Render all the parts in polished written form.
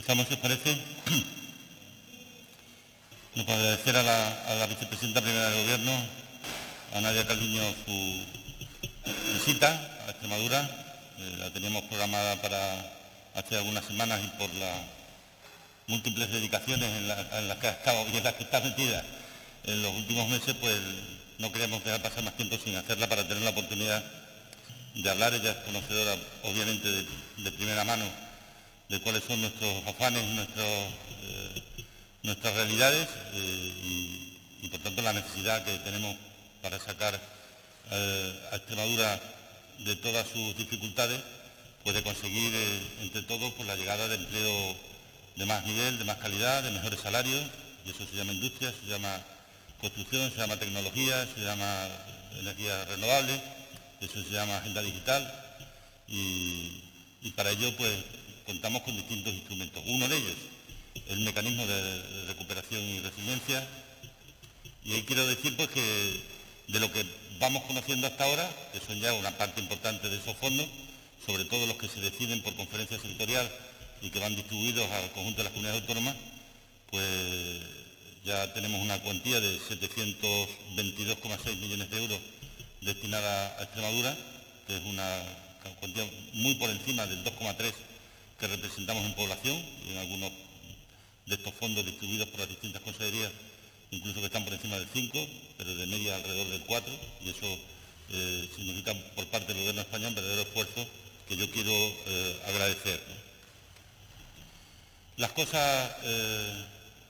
Comenzamos, si os parece. No, para agradecer a la vicepresidenta primera del Gobierno, a Nadia Calviño, su visita a Extremadura. La teníamos programada para hace algunas semanas y por las múltiples dedicaciones en las que ha estado y en las que está metida en los últimos meses, pues no queríamos dejar pasar más tiempo sin hacerla para tener la oportunidad de hablar. Ella es conocedora, obviamente, de primera mano de cuáles son nuestros afanes, nuestras realidades y, por tanto, la necesidad que tenemos para sacar a Extremadura de todas sus dificultades, pues de conseguir entre todos pues, la llegada de empleo de más nivel, de más calidad, de mejores salarios, y eso se llama industria, se llama construcción, se llama tecnología, se llama energía renovable, eso se llama agenda digital, y para ello pues contamos con distintos instrumentos. Uno de ellos, el mecanismo de recuperación y resiliencia, y ahí quiero decir pues que de lo que vamos conociendo hasta ahora, que son ya una parte importante de esos fondos, sobre todo los que se deciden por conferencia sectorial y que van distribuidos al conjunto de las comunidades autónomas, pues ya tenemos una cuantía de 722,6 millones de euros destinada a Extremadura, que es una cuantía muy por encima del 2,3 que representamos en población, y en algunos de estos fondos distribuidos por las distintas consejerías, incluso que están por encima del 5, pero de media alrededor del 4, y eso significa por parte del Gobierno español un verdadero esfuerzo que yo quiero agradecer, ¿no? Las cosas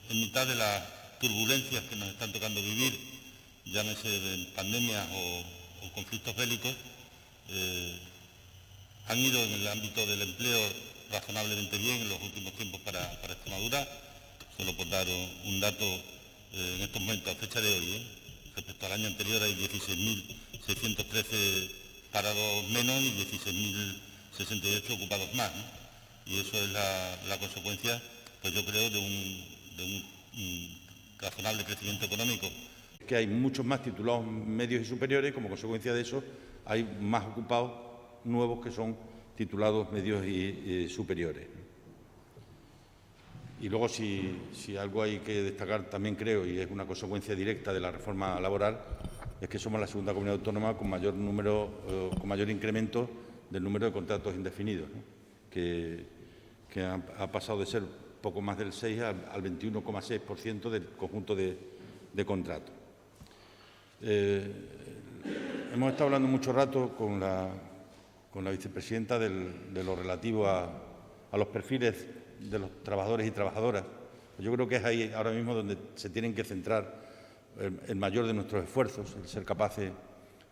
en mitad de las turbulencias que nos están tocando vivir, llámese de pandemias o conflictos bélicos, han ido en el ámbito del empleo razonablemente bien en los últimos tiempos para Extremadura. Solo por dar un dato, en estos momentos, a fecha de hoy, respecto al año anterior hay 16.613 parados menos y 16.068 ocupados más, ¿no? Y eso es la consecuencia, pues yo creo, de un razonable crecimiento económico. Que hay muchos más titulados medios y superiores, y como consecuencia de eso hay más ocupados nuevos que son titulados medios y superiores. Y luego, si algo hay que destacar también, creo, y es una consecuencia directa de la reforma laboral, es que somos la segunda comunidad autónoma con mayor incremento del número de contratos indefinidos, ¿no? que ha pasado de ser poco más del 6 al 21,6% del conjunto de contratos. Hemos estado hablando mucho rato con la vicepresidenta de lo relativo a los perfiles de los trabajadores y trabajadoras. Yo creo que es ahí ahora mismo donde se tienen que centrar el mayor de nuestros esfuerzos, el ser capaces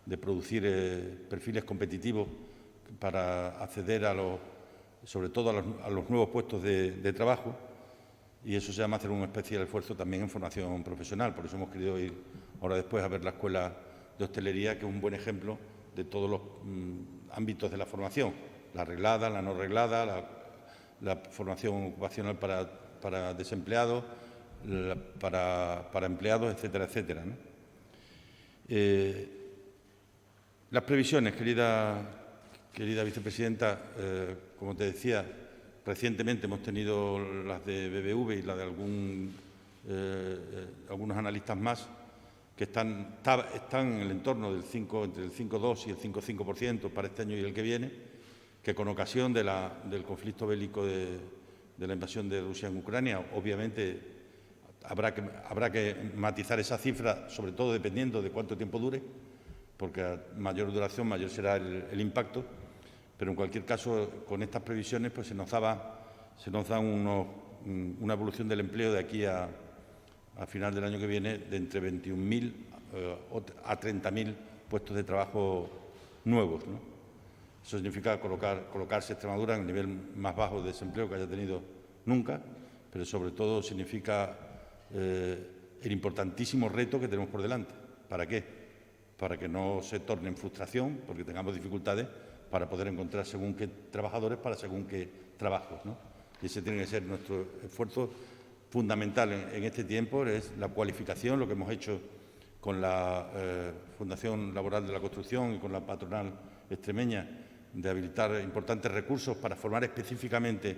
de producir perfiles competitivos para acceder sobre todo a los nuevos puestos de trabajo, y eso se llama hacer un especial esfuerzo también en formación profesional. Por eso hemos querido ir ahora después a ver la Escuela de Hostelería, que es un buen ejemplo de todos los ámbitos de la formación, la reglada, la no reglada, la formación ocupacional para desempleados, para empleados, etcétera, etcétera, ¿no? Las previsiones, querida vicepresidenta, como te decía, recientemente hemos tenido las de BBV y la de algunos analistas más, que están en el entorno del entre el 5,2 y el 5,5% para este año y el que viene, que con ocasión del conflicto bélico de la invasión de Rusia en Ucrania, obviamente habrá que matizar esa cifra, sobre todo dependiendo de cuánto tiempo dure, porque a mayor duración mayor será el impacto, pero en cualquier caso, con estas previsiones pues se nos da una evolución del empleo de aquí a final del año que viene de entre 21.000 a 30.000 puestos de trabajo nuevos, ¿no? Eso significa colocarse Extremadura en el nivel más bajo de desempleo que haya tenido nunca, pero sobre todo significa el importantísimo reto que tenemos por delante. ¿Para qué? Para que no se torne en frustración, porque tengamos dificultades para poder encontrar según qué trabajadores para según qué trabajos, ¿no? Y ese tiene que ser nuestro esfuerzo fundamental en este tiempo, es la cualificación, lo que hemos hecho con la Fundación Laboral de la Construcción y con la patronal extremeña, de habilitar importantes recursos para formar específicamente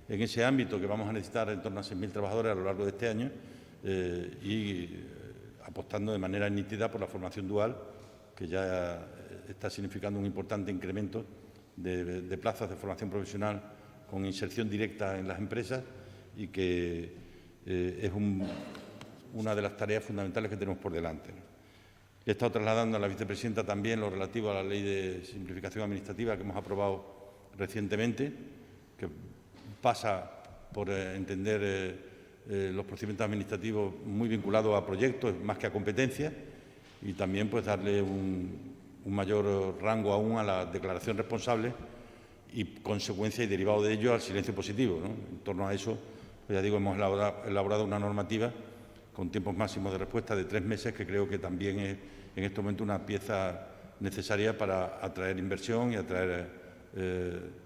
en ese ámbito, que vamos a necesitar en torno a 6.000 trabajadores a lo largo de este año, apostando de manera nítida por la formación dual, que ya está significando un importante incremento de plazas de formación profesional con inserción directa en las empresas y que es una de las tareas fundamentales que tenemos por delante. He estado trasladando a la vicepresidenta también lo relativo a la Ley de Simplificación Administrativa que hemos aprobado recientemente, que pasa por entender los procedimientos administrativos muy vinculados a proyectos más que a competencias y también pues darle un mayor rango aún a la declaración responsable y consecuencia y derivado de ello al silencio positivo, ¿no? En torno a eso, pues ya digo, hemos elaborado una normativa con tiempos máximos de respuesta de 3 meses, que creo que también es en este momento una pieza necesaria para atraer inversión y atraer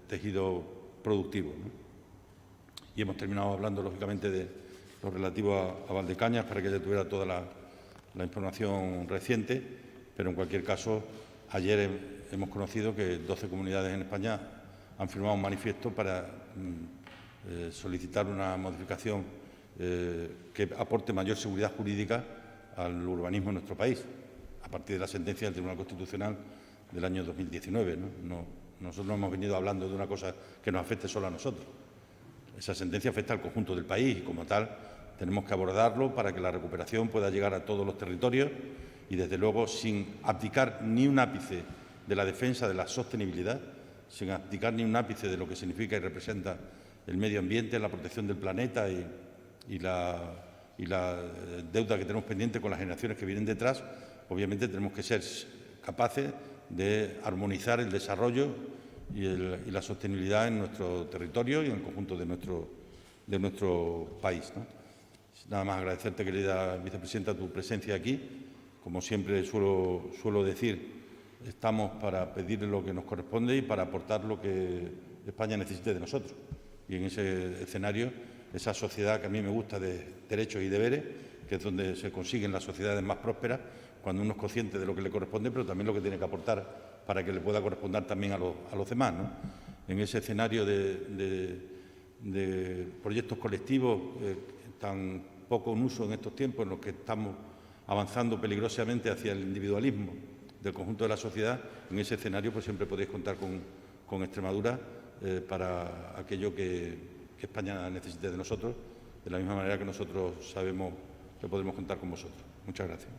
tejido productivo, ¿no? Y hemos terminado hablando, lógicamente, de lo relativo a Valdecañas, para que ella tuviera toda la información reciente, pero en cualquier caso, ayer hemos conocido que 12 comunidades en España han firmado un manifiesto para solicitar una modificación que aporte mayor seguridad jurídica al urbanismo en nuestro país, a partir de la sentencia del Tribunal Constitucional del año 2019. Nosotros no hemos venido hablando de una cosa que nos afecte solo a nosotros. Esa sentencia afecta al conjunto del país y, como tal, tenemos que abordarlo para que la recuperación pueda llegar a todos los territorios y, desde luego, sin abdicar ni un ápice de la defensa de la sostenibilidad, sin abdicar ni un ápice de lo que significa y representa el medio ambiente, la protección del planeta y la deuda que tenemos pendiente con las generaciones que vienen detrás. Obviamente tenemos que ser capaces de armonizar el desarrollo y la sostenibilidad en nuestro territorio y en el conjunto de nuestro país, ¿no? Nada más agradecerte, querida vicepresidenta, tu presencia aquí. Como siempre suelo decir, estamos para pedir lo que nos corresponde y para aportar lo que España necesite de nosotros. Y en ese escenario, esa sociedad que a mí me gusta de derechos y deberes, que es donde se consiguen las sociedades más prósperas, cuando uno es consciente de lo que le corresponde, pero también lo que tiene que aportar para que le pueda corresponder también a los demás, ¿no? En ese escenario de proyectos colectivos tan poco en uso en estos tiempos, en los que estamos avanzando peligrosamente hacia el individualismo del conjunto de la sociedad, en ese escenario pues siempre podéis contar con Extremadura para aquello que España necesite de nosotros, de la misma manera que nosotros sabemos que podemos contar con vosotros. Muchas gracias.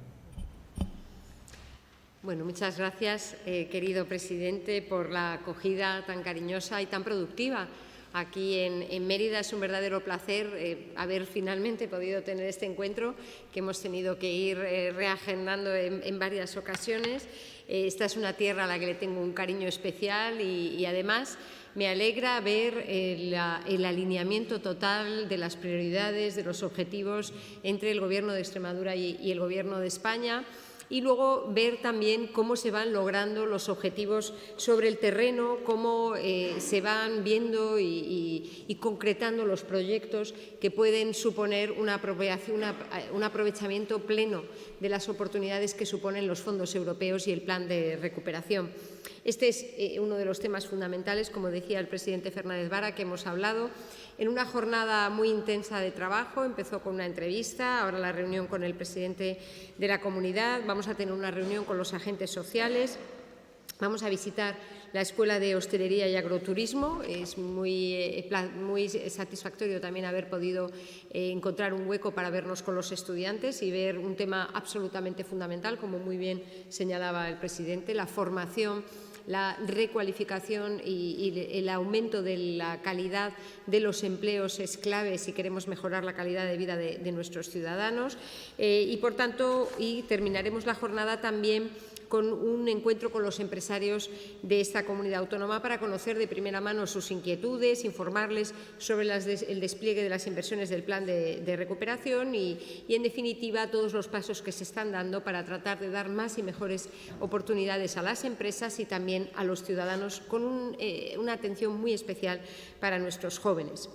Bueno, muchas gracias, querido presidente, por la acogida tan cariñosa y tan productiva. Aquí en Mérida es un verdadero placer haber finalmente podido tener este encuentro, que hemos tenido que ir reagendando en varias ocasiones. Esta es una tierra a la que le tengo un cariño especial y además me alegra ver el alineamiento total de las prioridades, de los objetivos entre el Gobierno de Extremadura y el Gobierno de España. Y luego ver también cómo se van logrando los objetivos sobre el terreno, cómo se van viendo y concretando los proyectos que pueden suponer un aprovechamiento pleno de las oportunidades que suponen los fondos europeos y el plan de recuperación. Este es uno de los temas fundamentales, como decía el presidente Fernández Vara, que hemos hablado en una jornada muy intensa de trabajo. Empezó con una entrevista, ahora la reunión con el presidente de la comunidad, vamos a tener una reunión con los agentes sociales, vamos a visitar la Escuela de Hostelería y Agroturismo. Es muy satisfactorio también haber podido encontrar un hueco para vernos con los estudiantes y ver un tema absolutamente fundamental, como muy bien señalaba el presidente, la formación, la recualificación y el aumento de la calidad de los empleos es clave si queremos mejorar la calidad de vida de nuestros ciudadanos. Y, por tanto, terminaremos la jornada también con un encuentro con los empresarios de esta comunidad autónoma para conocer de primera mano sus inquietudes, informarles sobre el despliegue de las inversiones del plan de recuperación y, en definitiva, todos los pasos que se están dando para tratar de dar más y mejores oportunidades a las empresas y también a los ciudadanos, con una atención muy especial para nuestros jóvenes.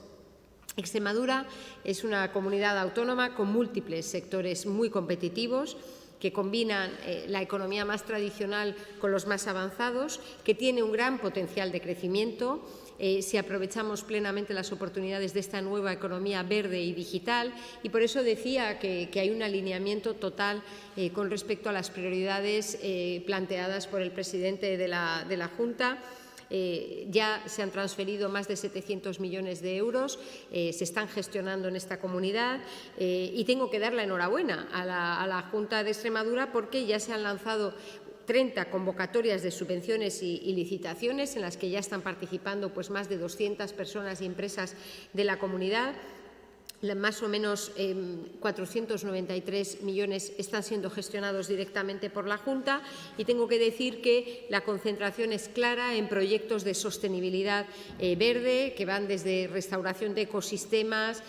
Extremadura es una comunidad autónoma con múltiples sectores muy competitivos, que combinan la economía más tradicional con los más avanzados, que tiene un gran potencial de crecimiento si aprovechamos plenamente las oportunidades de esta nueva economía verde y digital, y por eso decía que hay un alineamiento total con respecto a las prioridades planteadas por el presidente de la Junta. Ya se han transferido más de 700 millones de euros, se están gestionando en esta comunidad y tengo que dar la enhorabuena a la Junta de Extremadura porque ya se han lanzado 30 convocatorias de subvenciones y licitaciones en las que ya están participando pues, más de 200 personas y empresas de la comunidad. Más o menos 493 millones están siendo gestionados directamente por la Junta y tengo que decir que la concentración es clara en proyectos de sostenibilidad verde que van desde restauración de ecosistemas,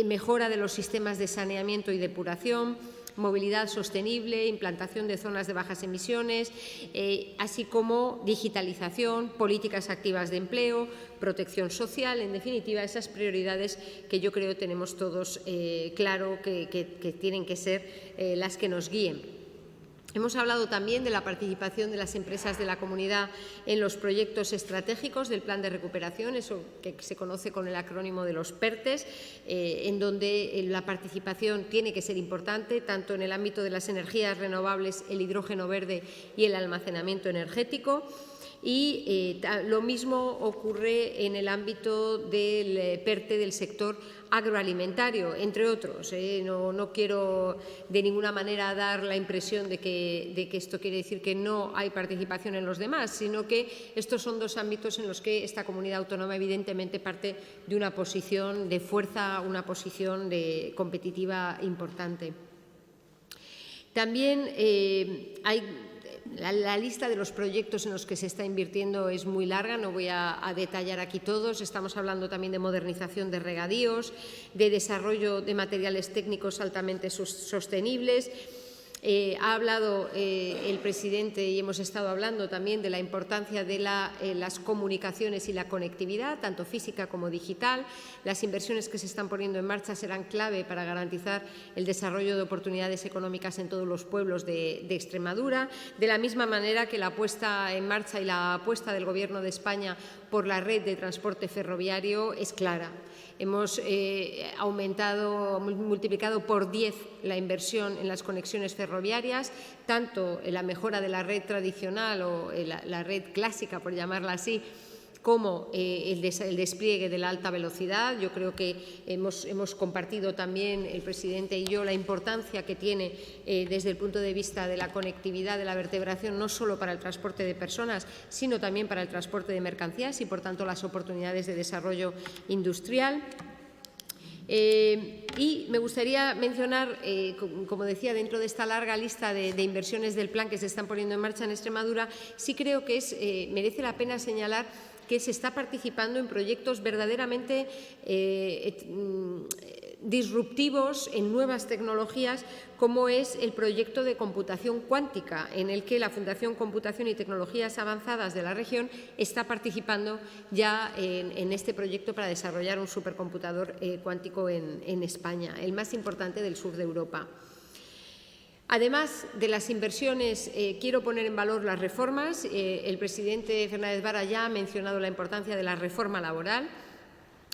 mejora de los sistemas de saneamiento y depuración, movilidad sostenible, implantación de zonas de bajas emisiones, así como digitalización, políticas activas de empleo, protección social, en definitiva, esas prioridades que yo creo tenemos todos claro que tienen que ser las que nos guíen. Hemos hablado también de la participación de las empresas de la comunidad en los proyectos estratégicos del Plan de Recuperación, eso que se conoce con el acrónimo de los PERTES, en donde la participación tiene que ser importante, tanto en el ámbito de las energías renovables, el hidrógeno verde y el almacenamiento energético. Y lo mismo ocurre en el ámbito del PERTE del sector agroalimentario, entre otros. No quiero de ninguna manera dar la impresión de que esto quiere decir que no hay participación en los demás, sino que estos son dos ámbitos en los que esta comunidad autónoma evidentemente parte de una posición de fuerza, una posición competitiva importante. También hay... La lista de los proyectos en los que se está invirtiendo es muy larga, no voy a detallar aquí todos. Estamos hablando también de modernización de regadíos, de desarrollo de materiales técnicos altamente sostenibles. Ha hablado el presidente y hemos estado hablando también de la importancia de las comunicaciones y la conectividad, tanto física como digital. Las inversiones que se están poniendo en marcha serán clave para garantizar el desarrollo de oportunidades económicas en todos los pueblos de Extremadura, de la misma manera que la puesta en marcha y la apuesta del Gobierno de España por la red de transporte ferroviario es clara. Hemos multiplicado por 10 la inversión en las conexiones ferroviarias, tanto en la mejora de la red tradicional o la red clásica, por llamarla así, como el despliegue de la alta velocidad. Yo creo que hemos compartido también, el presidente y yo, la importancia que tiene desde el punto de vista de la conectividad, de la vertebración, no solo para el transporte de personas, sino también para el transporte de mercancías y, por tanto, las oportunidades de desarrollo industrial. Y me gustaría mencionar, como decía, dentro de esta larga lista de inversiones del plan que se están poniendo en marcha en Extremadura, sí creo que merece la pena señalar que se está participando en proyectos verdaderamente disruptivos en nuevas tecnologías, como es el proyecto de computación cuántica, en el que la Fundación Computación y Tecnologías Avanzadas de la región está participando ya en este proyecto para desarrollar un supercomputador cuántico en España, el más importante del sur de Europa. Además de las inversiones, quiero poner en valor las reformas. El presidente Fernández Vara ya ha mencionado la importancia de la reforma laboral.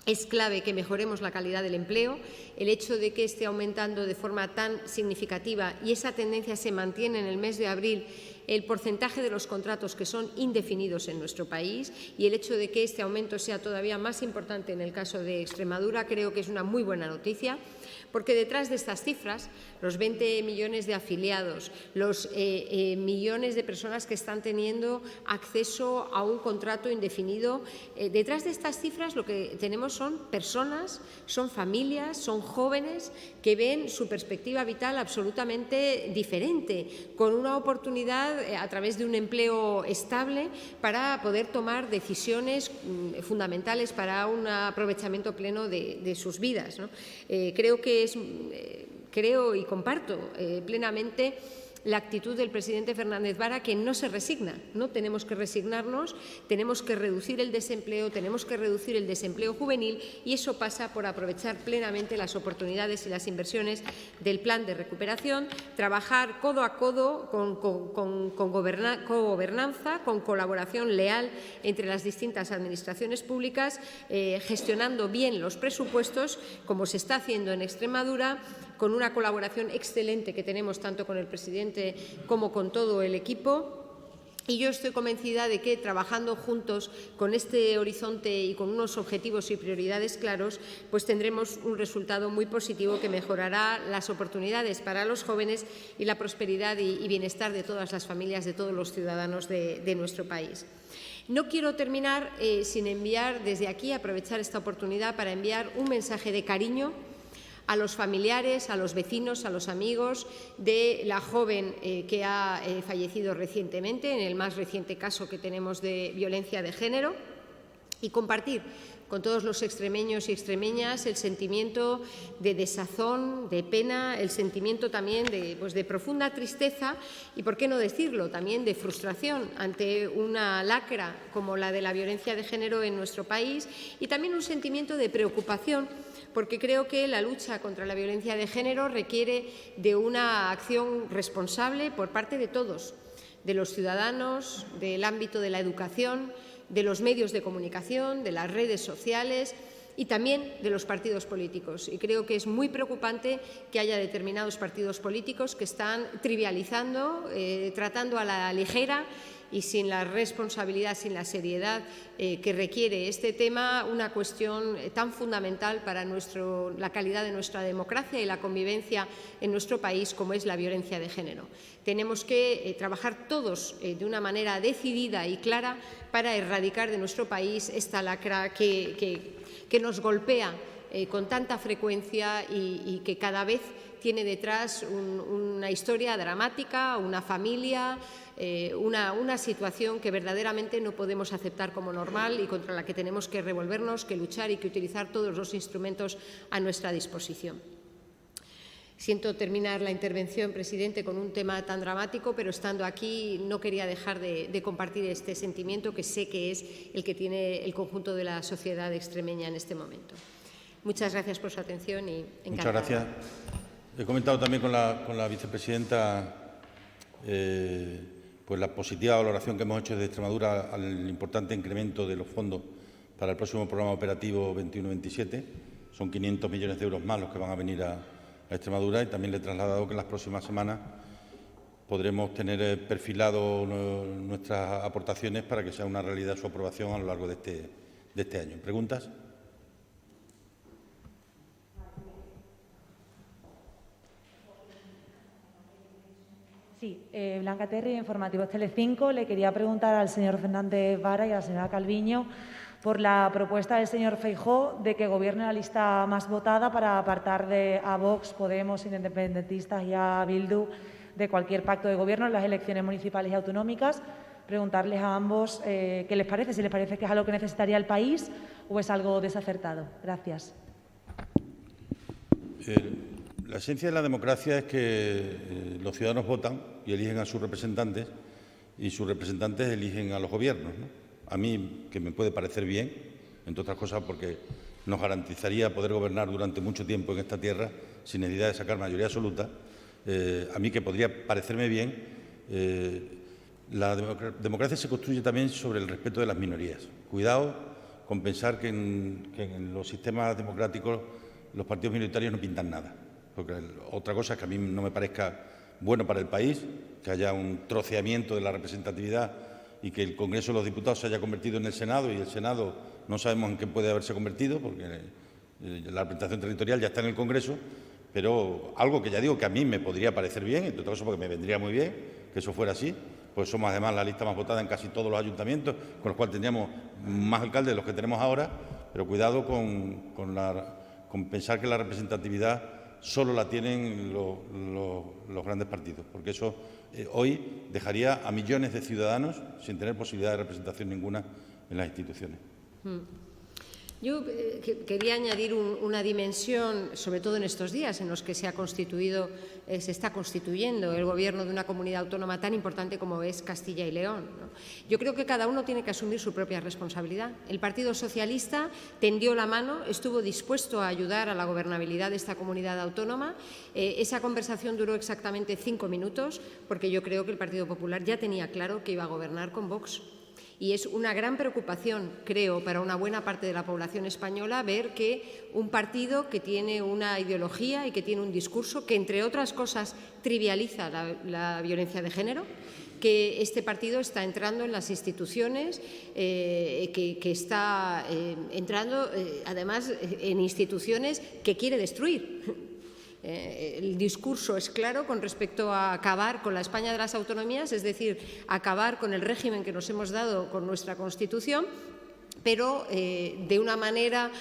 Es clave que mejoremos la calidad del empleo. El hecho de que esté aumentando de forma tan significativa y esa tendencia se mantiene en el mes de abril el porcentaje de los contratos que son indefinidos en nuestro país y el hecho de que este aumento sea todavía más importante en el caso de Extremadura, creo que es una muy buena noticia, porque detrás de estas cifras, los 20 millones de afiliados, los millones de personas que están teniendo acceso a un contrato indefinido, detrás de estas cifras lo que tenemos son personas, son familias, son jóvenes que ven su perspectiva vital absolutamente diferente, con una oportunidad a través de un empleo estable para poder tomar decisiones fundamentales para un aprovechamiento pleno de sus vidas, ¿no? Creo y comparto plenamente la actitud del presidente Fernández Vara, que no se resigna. No tenemos que resignarnos, tenemos que reducir el desempleo, tenemos que reducir el desempleo juvenil, y eso pasa por aprovechar plenamente las oportunidades y las inversiones del plan de recuperación, trabajar codo a codo con gobernanza, con colaboración leal entre las distintas administraciones públicas, gestionando bien los presupuestos, como se está haciendo en Extremadura, con una colaboración excelente que tenemos tanto con el presidente como con todo el equipo. Y yo estoy convencida de que, trabajando juntos con este horizonte y con unos objetivos y prioridades claros, pues tendremos un resultado muy positivo que mejorará las oportunidades para los jóvenes y la prosperidad y bienestar de todas las familias, de todos los ciudadanos de nuestro país. No quiero terminar sin enviar desde aquí, aprovechar esta oportunidad para enviar un mensaje de cariño a los familiares, a los vecinos, a los amigos de la joven que ha fallecido recientemente, en el más reciente caso que tenemos de violencia de género, y compartir con todos los extremeños y extremeñas el sentimiento de desazón, de pena, el sentimiento también de profunda tristeza y, por qué no decirlo, también de frustración ante una lacra como la de la violencia de género en nuestro país, y también un sentimiento de preocupación, porque creo que la lucha contra la violencia de género requiere de una acción responsable por parte de todos, de los ciudadanos, del ámbito de la educación, de los medios de comunicación, de las redes sociales y también de los partidos políticos. Y creo que es muy preocupante que haya determinados partidos políticos que están trivializando, tratando a la ligera y sin la responsabilidad, sin la seriedad que requiere este tema, una cuestión tan fundamental para la calidad de nuestra democracia y la convivencia en nuestro país como es la violencia de género. Tenemos que trabajar todos de una manera decidida y clara para erradicar de nuestro país esta lacra que nos golpea con tanta frecuencia y que cada vez tiene detrás una historia dramática, una familia, una situación que verdaderamente no podemos aceptar como normal y contra la que tenemos que revolvernos, que luchar y que utilizar todos los instrumentos a nuestra disposición. Siento terminar la intervención, presidente, con un tema tan dramático, pero estando aquí no quería dejar de compartir este sentimiento que sé que es el que tiene el conjunto de la sociedad extremeña en este momento. Muchas gracias por su atención y encantada. Muchas gracias. He comentado también con la vicepresidenta pues la positiva valoración que hemos hecho desde Extremadura al importante incremento de los fondos para el próximo programa operativo 21-27. Son 500 millones de euros más los que van a venir a Extremadura, y también le he trasladado que en las próximas semanas podremos tener perfilado nuestras aportaciones para que sea una realidad su aprobación a lo largo de este año. ¿Preguntas? Sí, Blanca Terry, Informativos Telecinco. Le quería preguntar al señor Fernández Vara y a la señora Calviño por la propuesta del señor Feijóo de que gobierne la lista más votada para apartar a Vox, Podemos, independentistas y a Bildu de cualquier pacto de gobierno en las elecciones municipales y autonómicas. Preguntarles a ambos qué les parece, si les parece que es algo que necesitaría el país o es algo desacertado. Gracias. La esencia de la democracia es que los ciudadanos votan y eligen a sus representantes, y sus representantes eligen a los gobiernos, ¿no? A mí, que me puede parecer bien, entre otras cosas porque nos garantizaría poder gobernar durante mucho tiempo en esta tierra sin necesidad de sacar mayoría absoluta, a mí que podría parecerme bien, la democracia se construye también sobre el respeto de las minorías. Cuidado con pensar que en los sistemas democráticos los partidos minoritarios no pintan nada. Porque otra cosa es que a mí no me parezca bueno para el país, que haya un troceamiento de la representatividad y que el Congreso de los Diputados se haya convertido en el Senado, y el Senado no sabemos en qué puede haberse convertido, porque la representación territorial ya está en el Congreso, pero algo que ya digo que a mí me podría parecer bien, entre otras cosas porque me vendría muy bien que eso fuera así, pues somos además la lista más votada en casi todos los ayuntamientos, con los cuales tendríamos más alcaldes de los que tenemos ahora, pero cuidado con pensar que la representatividad solo la tienen los grandes partidos, porque eso hoy dejaría a millones de ciudadanos sin tener posibilidad de representación ninguna en las instituciones. Yo quería añadir una dimensión, sobre todo en estos días en los que se está constituyendo el Gobierno de una comunidad autónoma tan importante como es Castilla y León, ¿no? Yo creo que cada uno tiene que asumir su propia responsabilidad. El Partido Socialista tendió la mano, estuvo dispuesto a ayudar a la gobernabilidad de esta comunidad autónoma. Esa conversación duró exactamente 5 minutos, porque yo creo que el Partido Popular ya tenía claro que iba a gobernar con Vox. Y es una gran preocupación, creo, para una buena parte de la población española ver que un partido que tiene una ideología y que tiene un discurso que, entre otras cosas, trivializa la violencia de género, que este partido está entrando en las instituciones, que está entrando, además, en instituciones que quiere destruir. El discurso es claro con respecto a acabar con la España de las autonomías, es decir, acabar con el régimen que nos hemos dado con nuestra Constitución, pero de una manera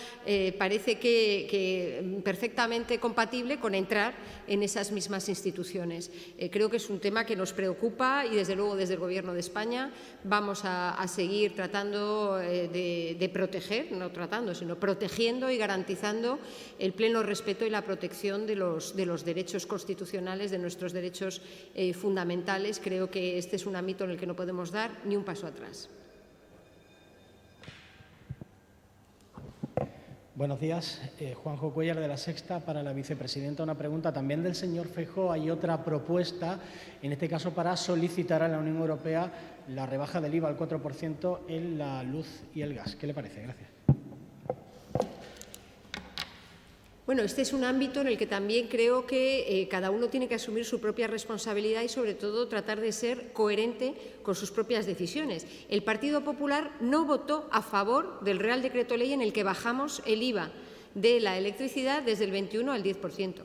parece que perfectamente compatible con entrar en esas mismas instituciones. Creo que es un tema que nos preocupa y, desde luego, desde el Gobierno de España vamos a seguir tratando de proteger, no tratando, sino protegiendo y garantizando el pleno respeto y la protección de los derechos constitucionales, de nuestros derechos fundamentales. Creo que este es un ámbito en el que no podemos dar ni un paso atrás. Buenos días. Juanjo Cuéllar, de La Sexta, para la vicepresidenta. Una pregunta también del señor Feijóo. Hay otra propuesta, en este caso para solicitar a la Unión Europea la rebaja del IVA al 4% en la luz y el gas. ¿Qué le parece? Gracias. Bueno, este es un ámbito en el que también creo que cada uno tiene que asumir su propia responsabilidad y, sobre todo, tratar de ser coherente con sus propias decisiones. El Partido Popular no votó a favor del Real Decreto Ley en el que bajamos el IVA de la electricidad desde el 21 al 10%.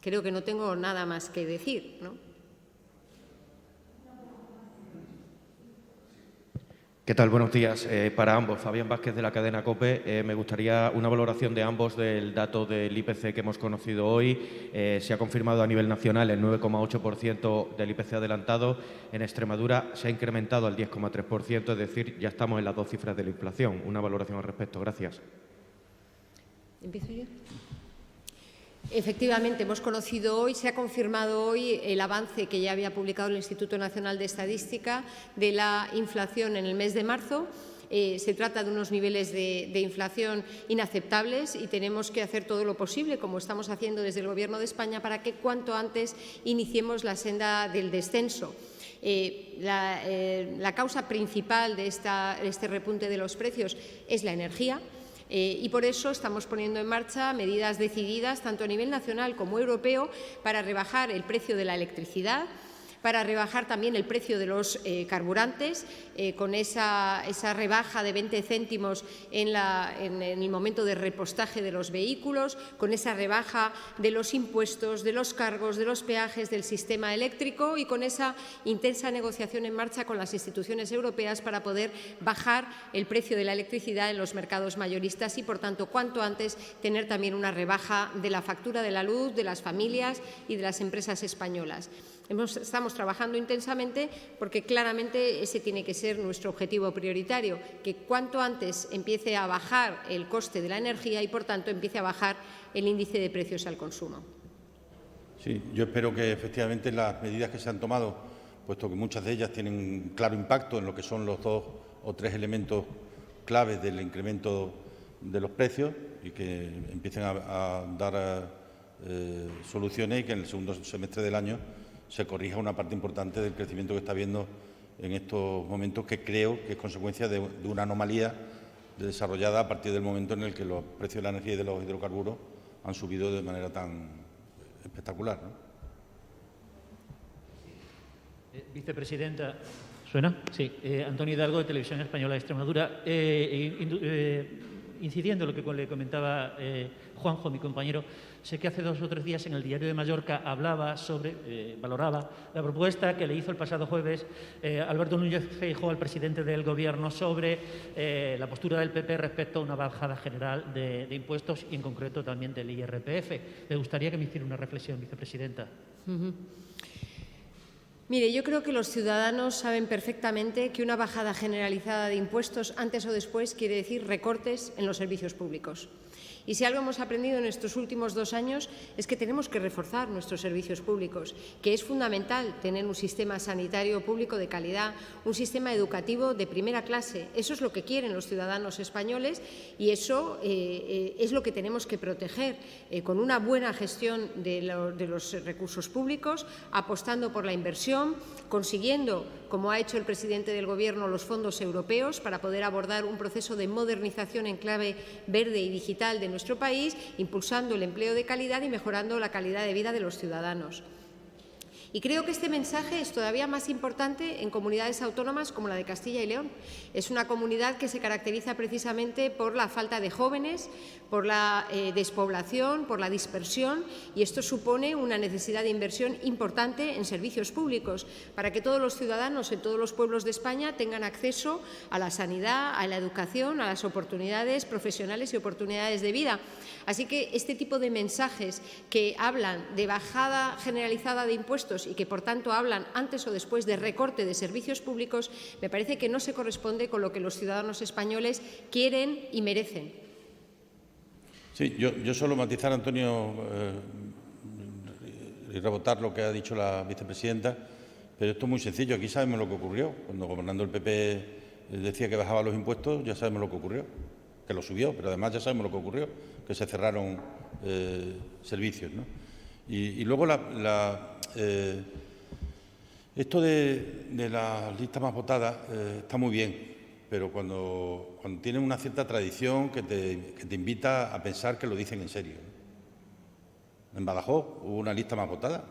Creo que no tengo nada más que decir, ¿no? ¿Qué tal? Buenos días. Para ambos, Fabián Vázquez, de la cadena COPE, me gustaría una valoración de ambos del dato del IPC que hemos conocido hoy. Se ha confirmado a nivel nacional el 9,8% del IPC adelantado. En Extremadura se ha incrementado al 10,3%, es decir, ya estamos en las 2 cifras de la inflación. Una valoración al respecto. Gracias. ¿Empiezo yo? Efectivamente, hemos conocido hoy, se ha confirmado hoy el avance que ya había publicado el Instituto Nacional de Estadística de la inflación en el mes de marzo. Se trata de unos niveles de inflación inaceptables y tenemos que hacer todo lo posible, como estamos haciendo desde el Gobierno de España, para que cuanto antes iniciemos la senda del descenso. La causa principal de este repunte de los precios es la energía. Y por eso estamos poniendo en marcha medidas decididas, tanto a nivel nacional como europeo, para rebajar el precio de la electricidad, para rebajar también el precio de los carburantes, con esa rebaja de 20 céntimos en el momento de repostaje de los vehículos, con esa rebaja de los impuestos, de los cargos, de los peajes del sistema eléctrico y con esa intensa negociación en marcha con las instituciones europeas para poder bajar el precio de la electricidad en los mercados mayoristas y, por tanto, cuanto antes tener también una rebaja de la factura de la luz de las familias y de las empresas españolas. Estamos trabajando intensamente porque claramente ese tiene que ser nuestro objetivo prioritario, que cuanto antes empiece a bajar el coste de la energía y, por tanto, empiece a bajar el índice de precios al consumo. Sí, yo espero que efectivamente las medidas que se han tomado, puesto que muchas de ellas tienen un claro impacto en lo que son los 2 o 3 elementos claves del incremento de los precios y que empiecen a dar soluciones y que en el segundo semestre del año se corrija una parte importante del crecimiento que está habiendo en estos momentos, que creo que es consecuencia de una anomalía desarrollada a partir del momento en el que los precios de la energía y de los hidrocarburos han subido de manera tan espectacular, ¿no? Vicepresidenta, ¿suena? Sí. Antonio Hidalgo, de Televisión Española de Extremadura. Incidiendo en lo que le comentaba Juanjo, mi compañero, sé que hace 2 o 3 días en el Diario de Mallorca valoraba la propuesta que le hizo el pasado jueves Alberto Núñez Feijóo al presidente del Gobierno sobre la postura del PP respecto a una bajada general de impuestos y, en concreto, también del IRPF. Me gustaría que me hiciera una reflexión, vicepresidenta. Mire, yo creo que los ciudadanos saben perfectamente que una bajada generalizada de impuestos antes o después quiere decir recortes en los servicios públicos. Y si algo hemos aprendido en estos últimos 2 años es que tenemos que reforzar nuestros servicios públicos, que es fundamental tener un sistema sanitario público de calidad, un sistema educativo de primera clase. Eso es lo que quieren los ciudadanos españoles y eso es lo que tenemos que proteger con una buena gestión de los recursos públicos, apostando por la inversión, consiguiendo, como ha hecho el presidente del Gobierno, los fondos europeos para poder abordar un proceso de modernización en clave verde y digital de nuestro país, impulsando el empleo de calidad y mejorando la calidad de vida de los ciudadanos. Y creo que este mensaje es todavía más importante en comunidades autónomas como la de Castilla y León. Es una comunidad que se caracteriza precisamente por la falta de jóvenes, por la despoblación, por la dispersión, y esto supone una necesidad de inversión importante en servicios públicos para que todos los ciudadanos en todos los pueblos de España tengan acceso a la sanidad, a la educación, a las oportunidades profesionales y oportunidades de vida. Así que este tipo de mensajes que hablan de bajada generalizada de impuestos y que, por tanto, hablan antes o después de recorte de servicios públicos, me parece que no se corresponde con lo que los ciudadanos españoles quieren y merecen. Sí, yo solo matizar, Antonio, y rebotar lo que ha dicho la vicepresidenta, pero esto es muy sencillo. Aquí sabemos lo que ocurrió. Cuando gobernando el PP decía que bajaba los impuestos, ya sabemos lo que ocurrió, que lo subió, pero además ya sabemos lo que ocurrió, que se cerraron servicios, ¿no? Y luego esto de las listas más votadas está muy bien, pero cuando tiene una cierta tradición que te invita a pensar que lo dicen en serio, ¿no? En Badajoz hubo una lista más votada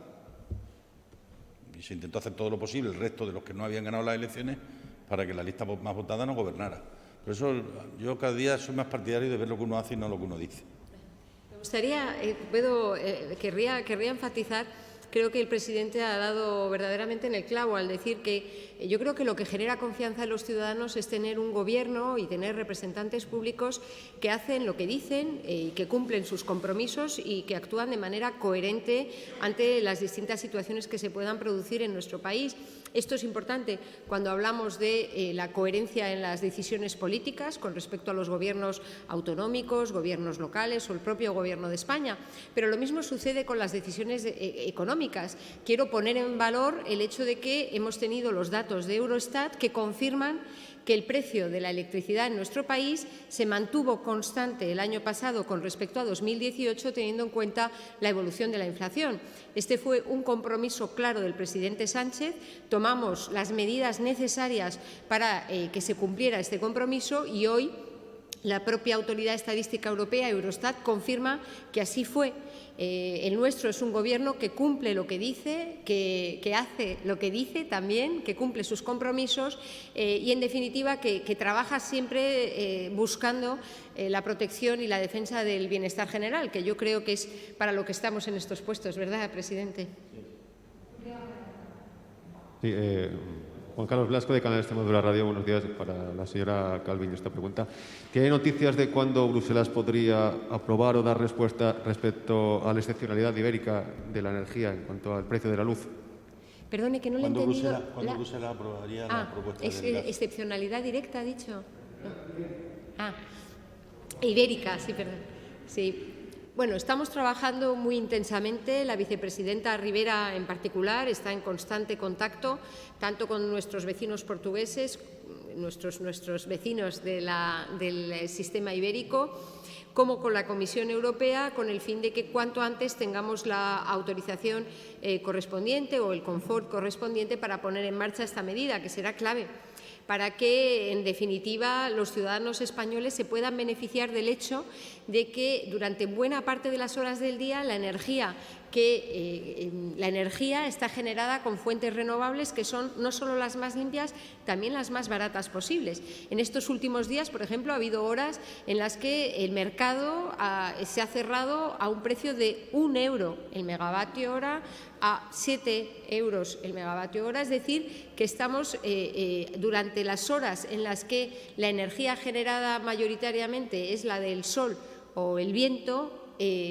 y se intentó hacer todo lo posible, el resto de los que no habían ganado las elecciones, para que la lista más votada no gobernara. Por eso yo cada día soy más partidario de ver lo que uno hace y no lo que uno dice. Me gustaría, querría enfatizar, creo que el presidente ha dado verdaderamente en el clavo al decir que yo creo que lo que genera confianza en los ciudadanos es tener un gobierno y tener representantes públicos que hacen lo que dicen y que cumplen sus compromisos y que actúan de manera coherente ante las distintas situaciones que se puedan producir en nuestro país. Esto es importante cuando hablamos de la coherencia en las decisiones políticas con respecto a los gobiernos autonómicos, gobiernos locales o el propio Gobierno de España. Pero lo mismo sucede con las decisiones económicas. Quiero poner en valor el hecho de que hemos tenido los datos de Eurostat que confirman que el precio de la electricidad en nuestro país se mantuvo constante el año pasado con respecto a 2018, teniendo en cuenta la evolución de la inflación. Este fue un compromiso claro del presidente Sánchez. Tomamos las medidas necesarias para que se cumpliera este compromiso y hoy la propia Autoridad Estadística Europea, Eurostat, confirma que así fue. El nuestro es un gobierno que cumple lo que dice, que hace lo que dice también, que cumple sus compromisos y, en definitiva, que trabaja siempre buscando la protección y la defensa del bienestar general, que yo creo que es para lo que estamos en estos puestos, ¿verdad, presidente? Sí, Juan Carlos Blasco, de Canal Extremadura Radio. Buenos días. Para la señora Calviño esta pregunta. ¿Tiene noticias de cuándo Bruselas podría aprobar o dar respuesta respecto a la excepcionalidad ibérica de la energía en cuanto al precio de la luz? Perdone, que no le he entendido. ¿Cuándo Bruselas aprobaría la propuesta de gas? Excepcionalidad directa, ha dicho. Ibérica, sí, perdón. Sí. Bueno, estamos trabajando muy intensamente. La vicepresidenta Rivera, en particular, está en constante contacto tanto con nuestros vecinos portugueses, nuestros vecinos del sistema ibérico, como con la Comisión Europea, con el fin de que cuanto antes tengamos la autorización correspondiente o el confort correspondiente para poner en marcha esta medida, que será clave para que, en definitiva, los ciudadanos españoles se puedan beneficiar del hecho de que durante buena parte de las horas del día la energía está generada con fuentes renovables que son no solo las más limpias, también las más baratas posibles. En estos últimos días, por ejemplo, ha habido horas en las que el mercado se ha cerrado a un precio de 1 euro el megavatio hora, a 7 euros el megavatio hora, es decir, que estamos durante las horas en las que la energía generada mayoritariamente es la del sol o el viento,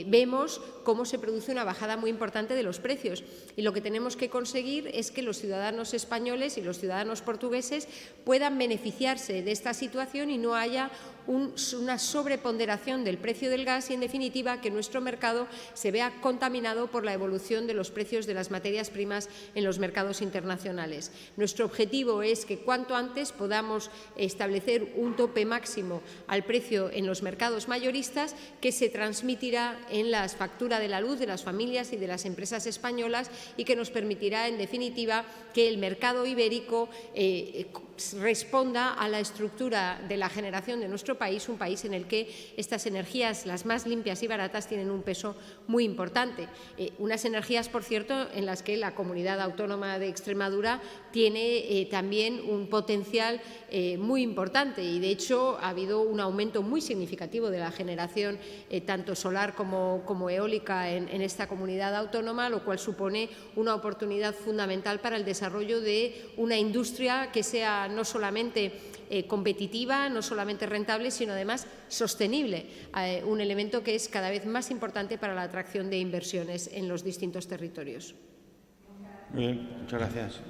vemos cómo se produce una bajada muy importante de los precios. Y lo que tenemos que conseguir es que los ciudadanos españoles y los ciudadanos portugueses puedan beneficiarse de esta situación y no haya una sobreponderación del precio del gas y, en definitiva, que nuestro mercado se vea contaminado por la evolución de los precios de las materias primas en los mercados internacionales. Nuestro objetivo es que cuanto antes podamos establecer un tope máximo al precio en los mercados mayoristas que se transmitirá en la factura de la luz de las familias y de las empresas españolas y que nos permitirá, en definitiva, que el mercado ibérico responda a la estructura de la generación de nuestro país, un país en el que estas energías, las más limpias y baratas, tienen un peso muy importante. Unas energías, por cierto, en las que la Comunidad Autónoma de Extremadura tiene también un potencial muy importante y, de hecho, ha habido un aumento muy significativo de la generación tanto solar como eólica en esta comunidad autónoma, lo cual supone una oportunidad fundamental para el desarrollo de una industria que sea no solamente competitiva, no solamente rentable, sino además sostenible, un elemento que es cada vez más importante para la atracción de inversiones en los distintos territorios. Muy bien, muchas gracias.